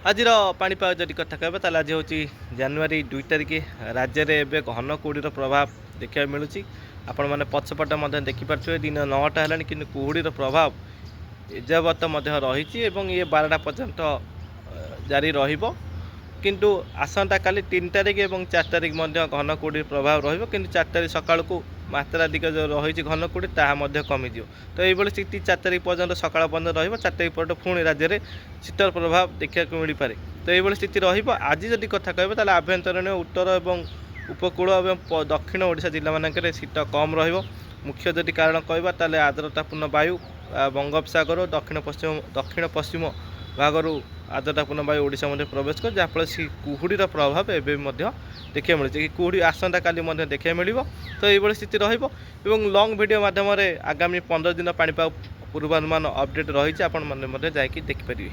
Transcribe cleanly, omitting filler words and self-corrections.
ଆଜିର ପାଣିପାଗ ଯଦି କଥା କହିବା ତାହେଲେ ଆଜି ହେଉଛି ଜାନୁଆରୀ 2 ତାରିଖ। ରାଜ୍ୟରେ ଏବେ ଘନ କୁହୁଡ଼ିର ପ୍ରଭାବ ଦେଖିବାକୁ ମିଳୁଛି। ଆପଣମାନେ ପଛପଟେ ମଧ୍ୟ ଦେଖିପାରୁଥିବେ ଦିନ 9ଟା ହେଲାଣି, କିନ୍ତୁ କୁହୁଡ଼ିର ପ୍ରଭାବ ଏଯାବତ ମଧ୍ୟ ରହିଛି ଏବଂ ଇଏ 12ଟା ପର୍ଯ୍ୟନ୍ତ ଜାରି ରହିବ। କିନ୍ତୁ ଆସନ୍ତାକାଲି 3 ତାରିଖ ଏବଂ 4 ତାରିଖ ମଧ୍ୟ ଘନ କୁହୁଡ଼ିର ପ୍ରଭାବ ରହିବ, କିନ୍ତୁ 4 ତାରିଖ ସକାଳକୁ ମାତ୍ରାଧିକ ଯେଉଁ ରହିଛି ଘନ କୁହୁଡ଼ି ତାହା ମଧ୍ୟ କମିଯିବ। ତ ଏଇଭଳି ସ୍ଥିତି 4 ତାରିଖ ପର୍ଯ୍ୟନ୍ତ ସକାଳ ପର୍ଯ୍ୟନ୍ତ ରହିବ। 4 ତାରିଖ ପରେ ପୁଣି ରାଜ୍ୟରେ ଶୀତର ପ୍ରଭାବ ଦେଖିବାକୁ ମିଳିପାରେ। ତ ଏଇଭଳି ସ୍ଥିତି ରହିବ। ଆଜି ଯଦି କଥା କହିବା ତାହେଲେ ଆଭ୍ୟନ୍ତରୀଣ ଉତ୍ତର ଏବଂ ଉପକୂଳ ଏବଂ ଦକ୍ଷିଣ ଓଡ଼ିଶା ଜିଲ୍ଲାମାନଙ୍କରେ ଶୀତ କମ୍ ରହିବ। ମୁଖ୍ୟ ଯଦି କାରଣ କହିବା ତାହେଲେ ଆର୍ଦ୍ରତାପୂର୍ଣ୍ଣ ବାୟୁ ବଙ୍ଗୋପସାଗର ଦକ୍ଷିଣ ପଶ୍ଚିମ ଭାଗରୁ ଆର୍ଦ୍ରତାପୂର୍ଣ୍ଣ ବାୟୁ ଓଡ଼ିଶା ମଧ୍ୟ ପ୍ରବେଶ କରେ, ଯାହାଫଳରେ ସେ କୁହୁଡ଼ିର ପ୍ରଭାବ ଏବେ ମଧ୍ୟ ଦେଖିବାକୁ ମିଳୁଛି। କି କୁହୁଡ଼ି ଆସନ୍ତାକାଲି ମଧ୍ୟ ଦେଖିବାକୁ ମିଳିବ। ତ ଏଇଭଳି ସ୍ଥିତି ରହିବ ଏବଂ ଲଙ୍ଗ୍ ଭିଡ଼ିଓ ମାଧ୍ୟମରେ ଆଗାମୀ 15 ଦିନ ପାଣିପାଗ ପୂର୍ବାନୁମାନ ଅପଡ଼େଟ୍ ରହିଛି, ଆପଣମାନେ ମଧ୍ୟ ଯାଇକି ଦେଖିପାରିବେ।